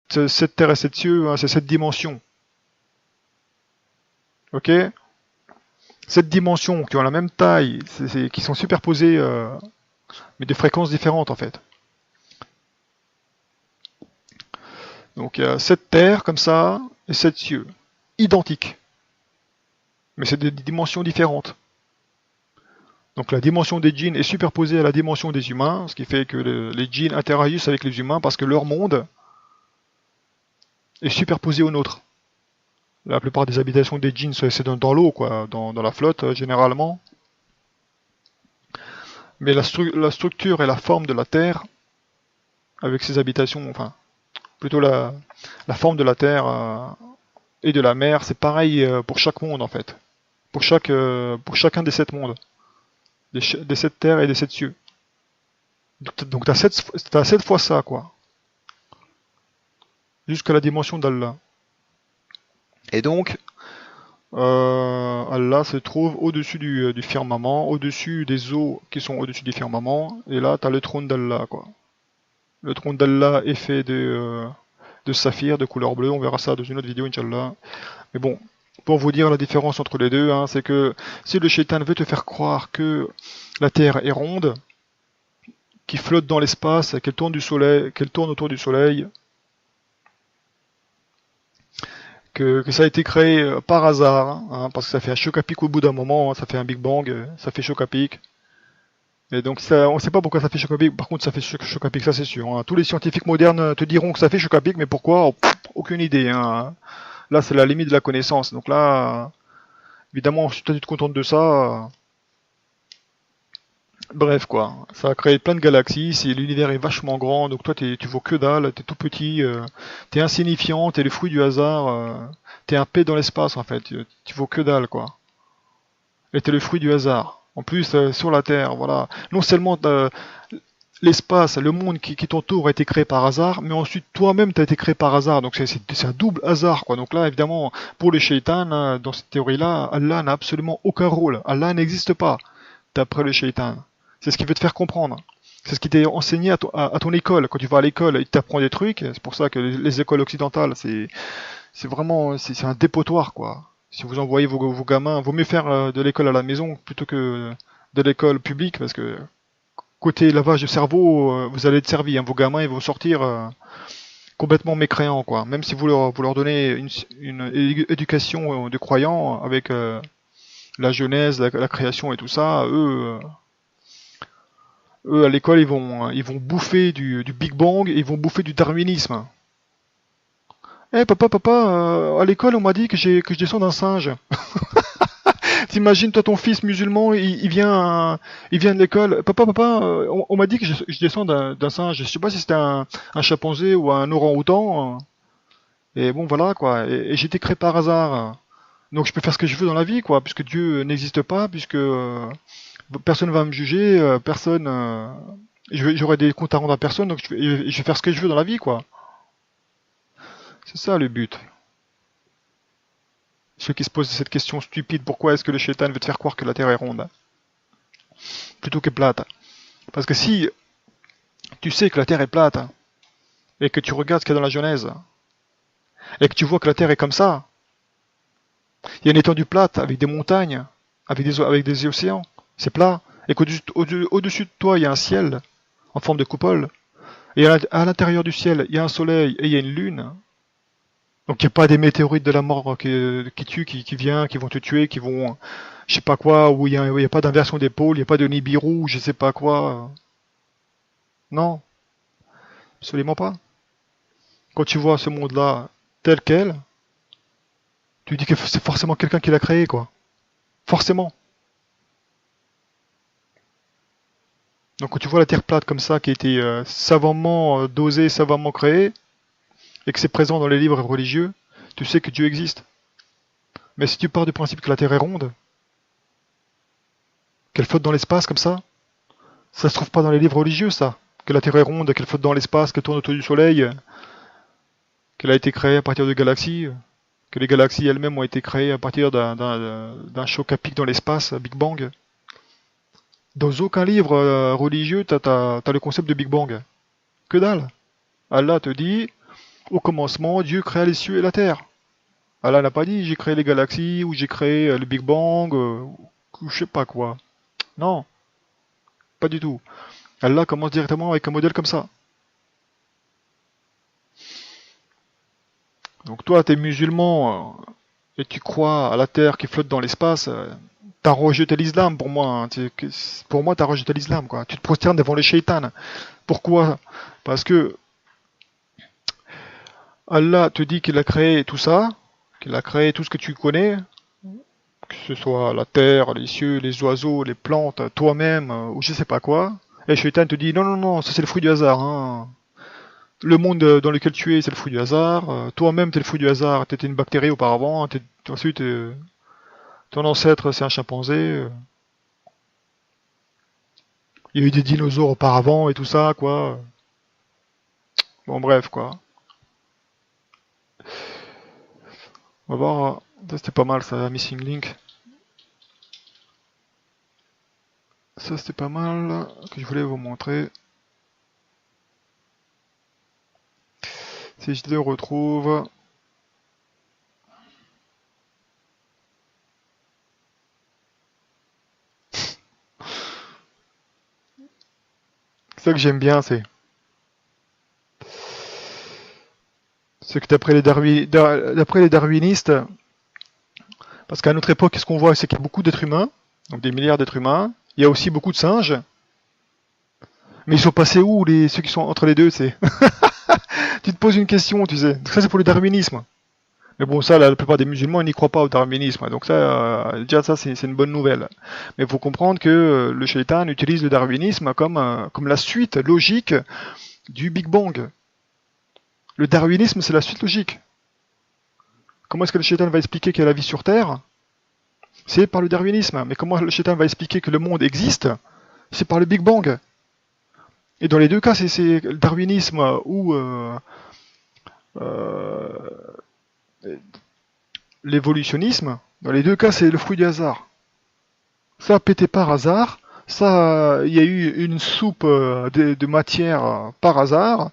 cette terre et cette cieux, hein, c'est cette dimension. Ok? Cette dimension qui ont la même taille, qui sont superposées, mais de fréquences différentes en fait. Donc il y a cette terre comme ça et cette cieux, identiques, mais c'est des dimensions différentes. Donc la dimension des djinns est superposée à la dimension des humains, ce qui fait que les djinns interagissent avec les humains parce que leur monde est superposé au nôtre. La plupart des habitations des djinns, c'est dans l'eau, quoi, dans la flotte, généralement. Mais la structure et la forme de la Terre, avec ses habitations, enfin, plutôt la forme de la Terre et de la mer, c'est pareil pour chaque monde, en fait. Pour chacun des 7 mondes. Des 7 terres et des 7 cieux. Donc t'as 7 fois ça, quoi. Jusqu'à la dimension d'Allah. Et donc, Allah se trouve au-dessus du firmament, au-dessus des eaux qui sont au-dessus du firmament, et là t'as le trône d'Allah, quoi. Le trône d'Allah est fait de saphir, de couleur bleue, on verra ça dans une autre vidéo, Inch'Allah. Mais bon, pour vous dire la différence entre les deux, hein, c'est que si le shaitan veut te faire croire que la Terre est ronde, qu'il flotte dans l'espace, qu'elle tourne autour du soleil, que ça a été créé par hasard, hein, parce que ça fait un choc à pic au bout d'un moment, hein, ça fait un Big Bang, ça fait choc à pic. Et donc ça, on ne sait pas pourquoi ça fait choc à pic, par contre ça fait choc à pic, ça c'est sûr. Hein. Tous les scientifiques modernes te diront que ça fait choc à pic, mais pourquoi? Aucune idée. Hein. Là c'est la limite de la connaissance. Donc là, évidemment, si toi tu te contentes de ça, bref quoi, ça a créé plein de galaxies, l'univers est vachement grand, donc toi tu vaux que dalle, t'es tout petit, t'es insignifiant, t'es le fruit du hasard, t'es un P dans l'espace en fait, tu vaux que dalle quoi. Et t'es le fruit du hasard. En plus, sur la Terre, voilà. Non seulement l'espace, le monde qui t'entoure a été créé par hasard, mais ensuite toi-même t'as été créé par hasard, donc c'est un double hasard quoi. Donc là, évidemment, pour le shaitan, dans cette théorie-là, Allah n'a absolument aucun rôle. Allah n'existe pas, d'après le shaitan. C'est ce qu'il veut te faire comprendre. C'est ce qui t'est enseigné à ton école. Quand tu vas à l'école, il t'apprend des trucs. C'est pour ça que les écoles occidentales, c'est vraiment, c'est un dépotoir, quoi. Si vous envoyez vos gamins, vaut mieux faire de l'école à la maison plutôt que de l'école publique, parce que côté lavage de cerveau, vous allez être servi. Hein. Vos gamins, ils vont sortir complètement mécréants, quoi. Même si vous leur donnez une éducation de croyants avec la Genèse, la création et tout ça, eux, à l'école, ils vont bouffer du Big Bang, et ils vont bouffer du darwinisme. Eh papa, à l'école on m'a dit que je descends d'un singe. T'imagines toi ton fils musulman, il vient de l'école. Papa, on m'a dit que je descends d'un singe. Je sais pas si c'était un chimpanzé ou un orang-outan. Et bon voilà quoi. Et j'ai été créé par hasard. Donc je peux faire ce que je veux dans la vie quoi, puisque Dieu n'existe pas, puisque personne va me juger, personne. J'aurai des comptes à rendre à personne, donc je vais faire ce que je veux dans la vie quoi. C'est ça le but. Ceux qui se posent cette question stupide, pourquoi est-ce que le shaitan veut te faire croire que la Terre est ronde plutôt que plate? Parce que si tu sais que la Terre est plate et que tu regardes ce qu'il y a dans la Genèse et que tu vois que la Terre est comme ça, il y a une étendue plate avec des montagnes, avec des océans, c'est plat, et qu'au-dessus de toi il y a un ciel en forme de coupole, et à l'intérieur du ciel il y a un soleil et il y a une lune. Donc il n'y a pas des météorites de la mort qui tuent, qui vont te tuer, qui vont, je sais pas quoi, où il y a pas d'inversion d'épaule, il n'y a pas de Nibiru, je sais pas quoi. Non, absolument pas. Quand tu vois ce monde-là tel quel, tu dis que c'est forcément quelqu'un qui l'a créé, quoi. Forcément. Donc quand tu vois la Terre plate comme ça, qui a été savamment dosée, savamment créée, et que c'est présent dans les livres religieux, tu sais que Dieu existe. Mais si tu pars du principe que la Terre est ronde, qu'elle flotte dans l'espace comme ça se trouve pas dans les livres religieux, ça. Que la Terre est ronde, qu'elle flotte dans l'espace, qu'elle tourne autour du Soleil, qu'elle a été créée à partir de galaxies, que les galaxies elles-mêmes ont été créées à partir d'un choc à pic dans l'espace, Big Bang. Dans aucun livre religieux, t'as le concept de Big Bang. Que dalle. Allah te dit, Au commencement, Dieu créa les cieux et la terre. Allah n'a pas dit j'ai créé les galaxies ou j'ai créé le Big Bang ou je sais pas quoi. Non, pas du tout. Allah commence directement avec un modèle comme ça. Donc toi, t'es musulman et tu crois à la terre qui flotte dans l'espace. T'as rejeté l'islam pour moi. Hein. Pour moi, t'as rejeté l'islam, quoi. Tu te prosternes devant le shaitan. Pourquoi? Parce que Allah te dit qu'il a créé tout ça, qu'il a créé tout ce que tu connais, que ce soit la terre, les cieux, les oiseaux, les plantes, toi-même, ou je sais pas quoi. Et le shaitan te dit non, non, non, ça c'est le fruit du hasard. Hein. Le monde dans lequel tu es, c'est le fruit du hasard. Toi-même, t'es le fruit du hasard. T'étais une bactérie auparavant. Ensuite, ton ancêtre, c'est un chimpanzé. Il y a eu des dinosaures auparavant et tout ça, quoi. Bon, bref, quoi. On va voir. Ça, c'était pas mal, ça, Missing Link. Ça, c'était pas mal, que je voulais vous montrer. Si je le retrouve... C'est ça que j'aime bien, c'est que d'après les darwinistes, parce qu'à notre époque, ce qu'on voit, c'est qu'il y a beaucoup d'êtres humains, donc des milliards d'êtres humains. Il y a aussi beaucoup de singes. Mais ils sont passés où, ceux qui sont entre les deux, c'est Tu te poses une question, tu sais. Ça, c'est pour le darwinisme. Mais bon, ça, la plupart des musulmans, ils n'y croient pas au darwinisme. Donc ça, déjà, ça, c'est une bonne nouvelle. Mais il faut comprendre que le shaitan utilise le darwinisme comme la suite logique du Big Bang. Le darwinisme, c'est la suite logique. Comment est-ce que le shaitan va expliquer qu'il y a la vie sur Terre? C'est par le darwinisme. Mais comment le shaitan va expliquer que le monde existe? C'est par le Big Bang. Et dans les deux cas, c'est le darwinisme ou euh, l'évolutionnisme. Dans les deux cas, c'est le fruit du hasard. Ça a pété par hasard. Ça, il y a eu une soupe de matière par hasard.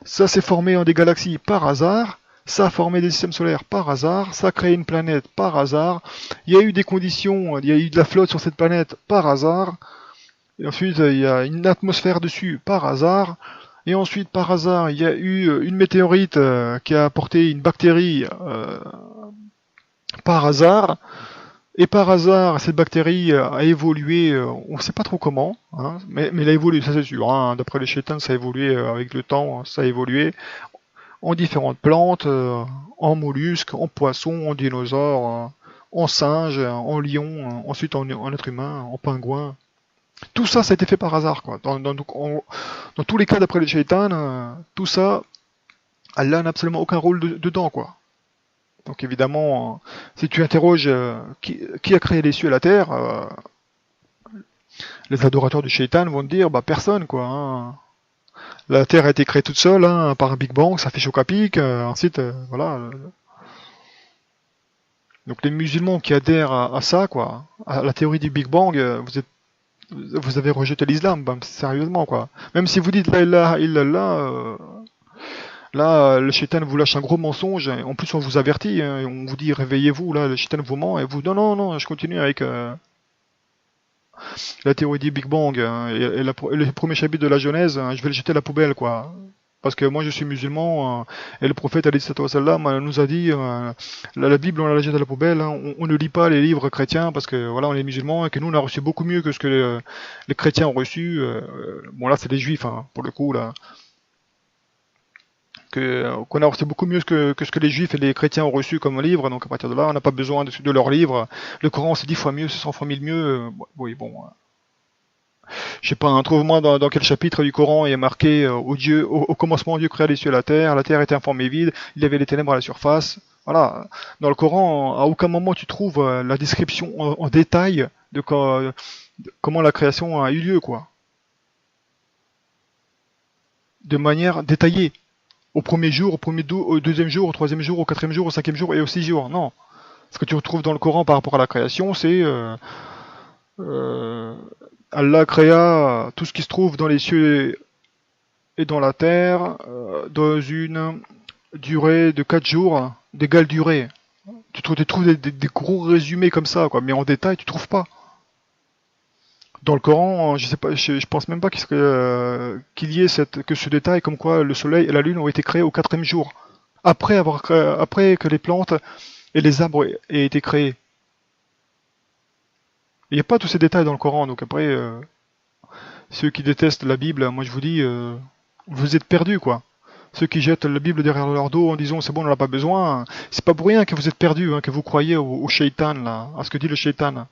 Ça s'est formé en des galaxies par hasard. Ça a formé des systèmes solaires par hasard. Ça a créé une planète par hasard. Il y a eu des conditions, il y a eu de la flotte sur cette planète par hasard. Et ensuite, il y a une atmosphère dessus par hasard. Et ensuite, par hasard, il y a eu une météorite qui a apporté une bactérie par hasard. Et par hasard, cette bactérie a évolué, on ne sait pas trop comment, hein, mais elle a évolué, ça c'est sûr. Hein, d'après les chétans, ça a évolué avec le temps, ça a évolué en différentes plantes, en mollusques, en poissons, en dinosaures, en singes, en lions, ensuite en être humain, en pingouin. Tout ça, ça a été fait par hasard, quoi. Dans tous les cas, d'après les chétans, tout ça, Allah n'a absolument aucun rôle dedans, quoi. Donc évidemment, si tu interroges qui a créé les cieux et la terre, les adorateurs du shaitan vont te dire, bah personne, quoi. Hein. La terre a été créée toute seule hein, par un Big Bang, ça fait choc à pic. Ensuite, voilà. Donc les musulmans qui adhèrent à ça, quoi, à la théorie du Big Bang, vous avez rejeté l'islam, bah, sérieusement, quoi. Même si vous dites la ilaha illallah, là, le shaitan vous lâche un gros mensonge. En plus, on vous avertit, hein, on vous dit réveillez-vous. Là, le shaitan vous ment et vous non, non, non. Je continue avec la théorie du Big Bang hein, et le premier chapitre de la Genèse. Hein, je vais le jeter à la poubelle, quoi. Parce que moi, je suis musulman et le prophète alayhi sallam nous a dit la Bible, on la jette à la poubelle. Hein, on ne lit pas les livres chrétiens parce que voilà, on est musulmans et que nous, on a reçu beaucoup mieux que ce que les chrétiens ont reçu. Bon, là, c'est les juifs, hein, pour le coup, là. Qu'on a reçu beaucoup mieux que ce que les juifs et les chrétiens ont reçu comme livre, donc à partir de là, on n'a pas besoin de leur livre. Le Coran, c'est 10 fois mieux, c'est 100 fois mille mieux. Oui, bon. Je sais pas, hein, trouve-moi dans quel chapitre du Coran il est marqué au commencement, Dieu créa les cieux et la terre était informée vide, il y avait les ténèbres à la surface. Voilà. Dans le Coran, à aucun moment tu trouves la description en détail de comment la création a eu lieu, quoi. De manière détaillée. Au premier jour, au deuxième jour, au troisième jour, au quatrième jour, au cinquième jour et au 6 jours. Non. Ce que tu retrouves dans le Coran par rapport à la création, c'est euh, Allah créa tout ce qui se trouve dans les cieux et dans la terre durée de 4 jours d'égale durée. Tu trouves des gros résumés comme ça, quoi, mais en détail, tu trouves pas. Dans le Coran, je sais pas, je pense même pas qu'il y ait que ce détail comme quoi le soleil et la lune ont été créés au quatrième jour, après que les plantes et les arbres aient été créés. Il n'y a pas tous ces détails dans le Coran, donc après, ceux qui détestent la Bible, moi je vous dis, vous êtes perdus, quoi. Ceux qui jettent la Bible derrière leur dos en disant c'est bon, on n'en a pas besoin, c'est pas pour rien que vous êtes perdus, hein, que vous croyez au shaitan, là, à ce que dit le shaitan.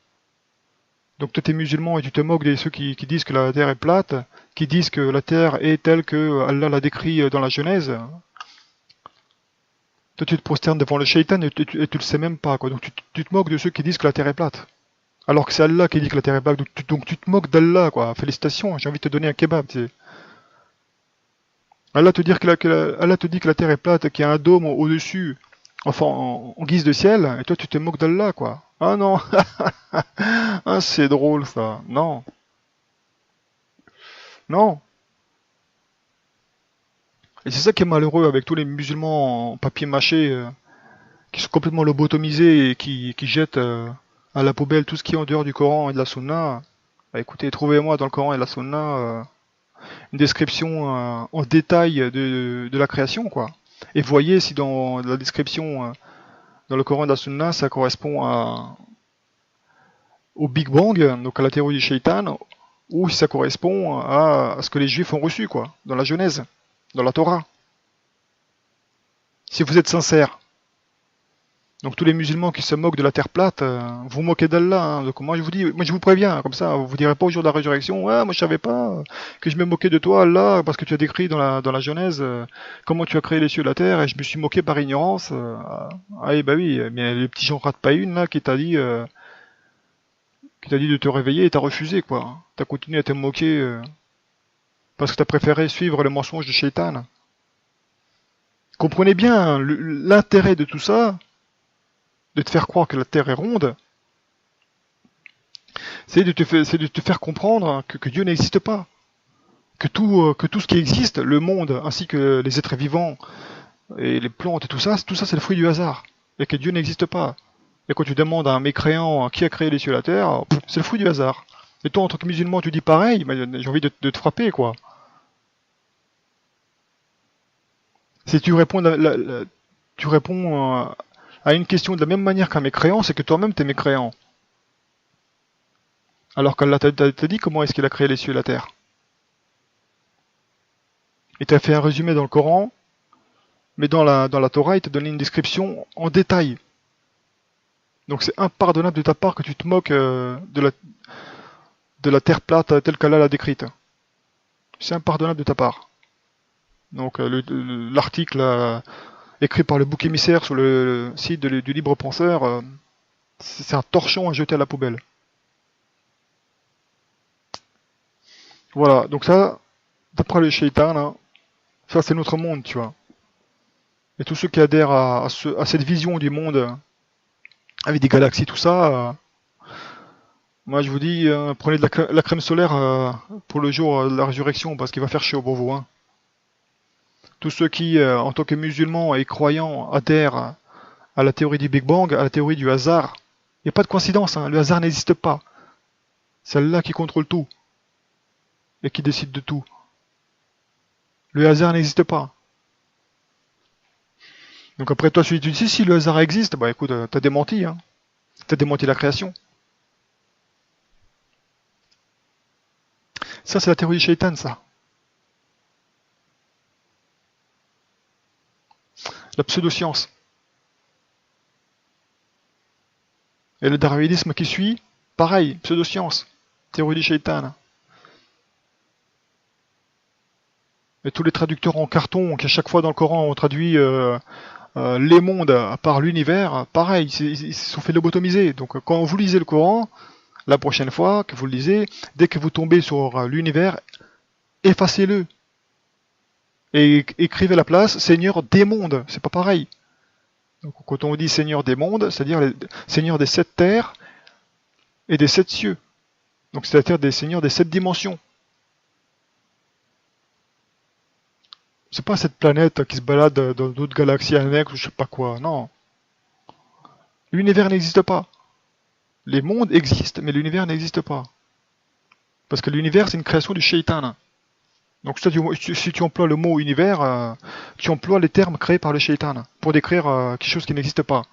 Donc toi t'es musulman et tu te moques de ceux qui disent que la terre est plate, qui disent que la terre est telle que Allah l'a décrit dans la Genèse. Toi tu te prosternes devant le shaitan et tu le sais même pas, quoi. Donc tu te moques de ceux qui disent que la terre est plate. Alors que c'est Allah qui dit que la terre est plate, donc tu te moques d'Allah, quoi. Félicitations, j'ai envie de te donner un kebab, tu sais. Allah te dit Allah te dit que la terre est plate, qu'il y a un dôme au-dessus, enfin en guise de ciel, et toi tu te moques d'Allah, quoi. Ah non, ah c'est drôle ça. Non, non. Et c'est ça qui est malheureux avec tous les musulmans en papier mâché qui sont complètement lobotomisés et qui jettent à la poubelle tout ce qui est en dehors du Coran et de la Sunna. Bah écoutez, trouvez-moi dans le Coran et la Sunna une description en détail de la création, quoi. Et voyez si dans la description dans le Coran et la Sunna ça correspond au Big Bang, donc à la théorie du shaitan, ou si ça correspond à ce que les Juifs ont reçu, quoi, dans la Genèse, dans la Torah. Si vous êtes sincère. Donc tous les musulmans qui se moquent de la terre plate, vous moquez d'Allah. Hein. Donc moi je vous dis, moi je vous préviens, comme ça, vous direz pas au jour de la résurrection, ouais, moi je savais pas que je me moquais de toi, Allah, parce que tu as décrit dans la Genèse comment tu as créé les cieux et la terre, et je me suis moqué par ignorance. Ah et bah oui, mais les petits gens ratent pas une là qui t'a dit de te réveiller et t'as refusé, quoi. T'as continué à te moquer parce que t'as préféré suivre le mensonge de Shaitan. Comprenez bien l'intérêt de tout ça, de te faire croire que la Terre est ronde, c'est de te faire comprendre que Dieu n'existe pas. Que tout ce qui existe, le monde, ainsi que les êtres vivants, et les plantes et tout ça c'est le fruit du hasard. Et que Dieu n'existe pas. Et quand tu demandes à un mécréant qui a créé les cieux et la terre, c'est le fruit du hasard. Et toi, en tant que musulman, tu dis pareil, j'ai envie de te frapper, quoi. Si tu réponds, tu réponds à une question de la même manière qu'un mécréant, c'est que toi-même t'es mécréant. Alors qu'Allah t'a dit comment est-ce qu'il a créé les cieux et la terre. Il t'a fait un résumé dans le Coran, mais dans la Torah, il t'a donné une description en détail. Donc c'est impardonnable de ta part que tu te moques de la terre plate telle qu'Allah l'a décrite. C'est impardonnable de ta part. Donc l'article écrit par le bouc émissaire sur le site du Libre Penseur, c'est un torchon à jeter à la poubelle. Voilà, donc ça, d'après le shaitan, là, ça c'est notre monde, tu vois. Et tous ceux qui adhèrent à cette vision du monde, avec des galaxies, tout ça, moi je vous dis, prenez de la crème solaire pour le jour de la résurrection, parce qu'il va faire chaud pour vous. Hein. Tous ceux qui, en tant que musulmans et croyants, adhèrent à la théorie du Big Bang, à la théorie du hasard, il n'y a pas de coïncidence, hein, le hasard n'existe pas. C'est Allah qui contrôle tout, et qui décide de tout. Le hasard n'existe pas. Donc après toi, tu dis si le hasard existe, bah écoute, t'as démenti, hein. T'as démenti la création. Ça, c'est la théorie du shaitan, ça. La pseudo-science. Et le darwinisme qui suit, pareil, pseudo-science. Théorie du shaitan. Et tous les traducteurs en carton, qui à chaque fois dans le Coran ont traduit les mondes par l'univers, pareil, ils se sont fait lobotomiser. Donc quand vous lisez le Coran, la prochaine fois que vous le lisez, dès que vous tombez sur l'univers, effacez-le. Et écrivez à la place Seigneur des mondes, c'est pas pareil. Donc quand on dit Seigneur des mondes, c'est-à-dire Seigneur des 7 terres et des 7 cieux. Donc c'est-à-dire des seigneurs des 7 dimensions. C'est pas cette planète qui se balade dans d'autres galaxies annexes ou je sais pas quoi, non. L'univers n'existe pas. Les mondes existent, mais l'univers n'existe pas. Parce que l'univers, c'est une création du shaitan. Donc si tu emploies le mot univers, tu emploies les termes créés par le shaitan pour décrire quelque chose qui n'existe pas.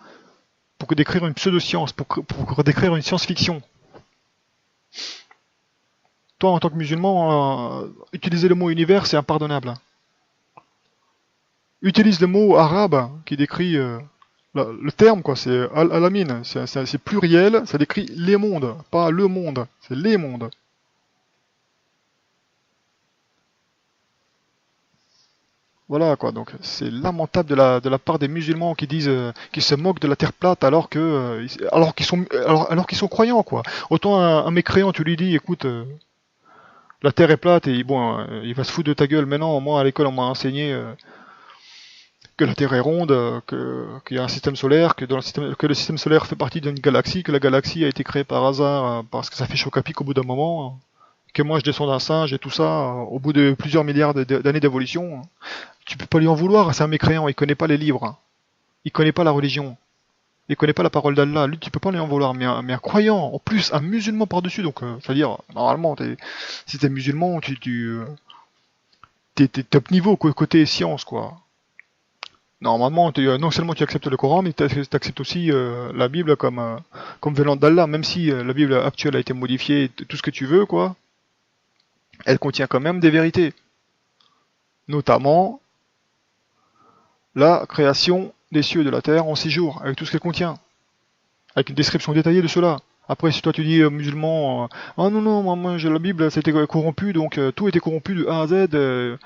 Pour décrire une pseudo-science, pour décrire une science-fiction. Toi, en tant que musulman, utiliser le mot univers, c'est impardonnable. Utilise le mot arabe qui décrit le terme, quoi, c'est al-amin, c'est pluriel, ça décrit les mondes, pas le monde, c'est les mondes. Voilà quoi, donc c'est lamentable de la part des musulmans qui disent, qui se moquent de la terre plate alors qu'ils sont croyants quoi. Autant un mécréant, tu lui dis, écoute, la terre est plate et bon, il va se foutre de ta gueule. Maintenant, moi à l'école on m'a enseigné que la Terre est ronde, qu'il y a un système solaire, que le système solaire fait partie d'une galaxie, que la galaxie a été créée par hasard parce que ça fait choc à pic au bout d'un moment, que moi je descends d'un singe et tout ça au bout de plusieurs milliards d'années d'évolution. Tu peux pas lui en vouloir, c'est un mécréant, il connaît pas les livres, il connaît pas la religion, il connaît pas la parole d'Allah, lui tu peux pas lui en vouloir, mais un croyant, en plus un musulman par-dessus, donc c'est-à-dire, normalement, si t'es musulman, t'es top niveau côté science, quoi. Normalement, non seulement tu acceptes le Coran, mais tu acceptes aussi la Bible comme venant d'Allah, même si la Bible actuelle a été modifiée, tout ce que tu veux, quoi, elle contient quand même des vérités. Notamment la création des cieux et de la terre en 6 jours, avec tout ce qu'elle contient, avec une description détaillée de cela. Après, si toi tu dis musulman, ah non, non, moi j'ai la Bible, c'était corrompu, donc tout était corrompu de A à Z,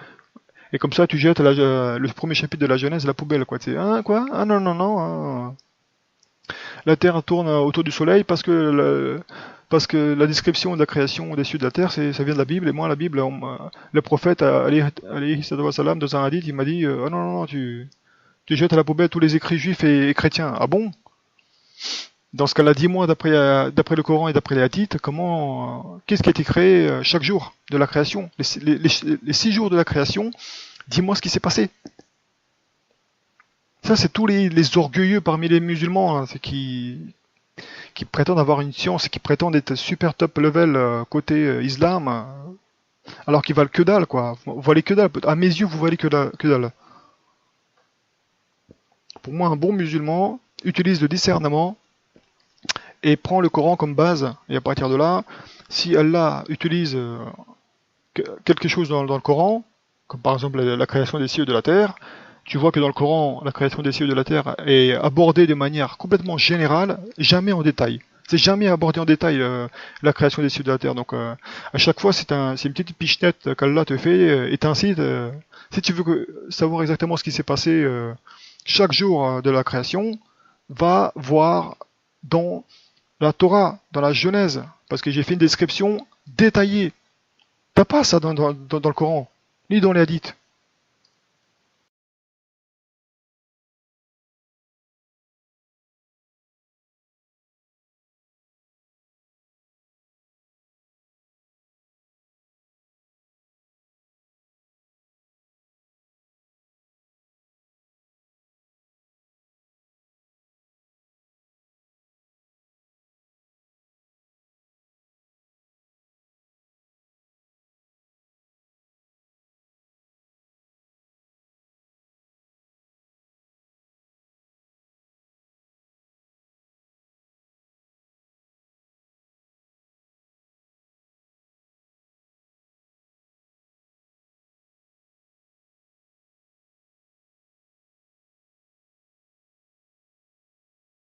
et comme ça tu jettes le premier chapitre de la Genèse à la poubelle, quoi. Tu sais, hein, quoi? Ah non, non, non. La Terre tourne autour du Soleil parce que la description de la création des cieux et de la Terre, ça vient de la Bible, et moi la Bible, le prophète, alayhi salam, dans un hadith, il m'a dit, ah non, non, non, tu jettes à la poubelle tous les écrits juifs et chrétiens. Ah bon? Dans ce cas-là, dis-moi, d'après le Coran et d'après les hadiths, qu'est-ce qui a été créé chaque jour de la création, les 6 jours de la création, dis-moi ce qui s'est passé. Ça, c'est tous les orgueilleux parmi les musulmans, hein, c'est qui prétendent avoir une science, qui prétendent être super top level côté islam, alors qu'ils valent que dalle, quoi. Vous valez que dalle. À mes yeux, vous valez que dalle. Pour moi, un bon musulman utilise le discernement et prend le Coran comme base. Et à partir de là, si Allah utilise quelque chose dans le Coran, comme par exemple la création des cieux et de la terre, tu vois que dans le Coran, la création des cieux et de la terre est abordée de manière complètement générale, jamais en détail. C'est jamais abordé en détail la création des cieux et de la terre. Donc à chaque fois, c'est une petite pichenette qu'Allah te fait et t'incite. Si tu veux savoir exactement ce qui s'est passé chaque jour de la création, va voir dans la Torah, dans la Genèse, parce que j'ai fait une description détaillée. T'as pas ça dans le Coran, ni dans les hadiths.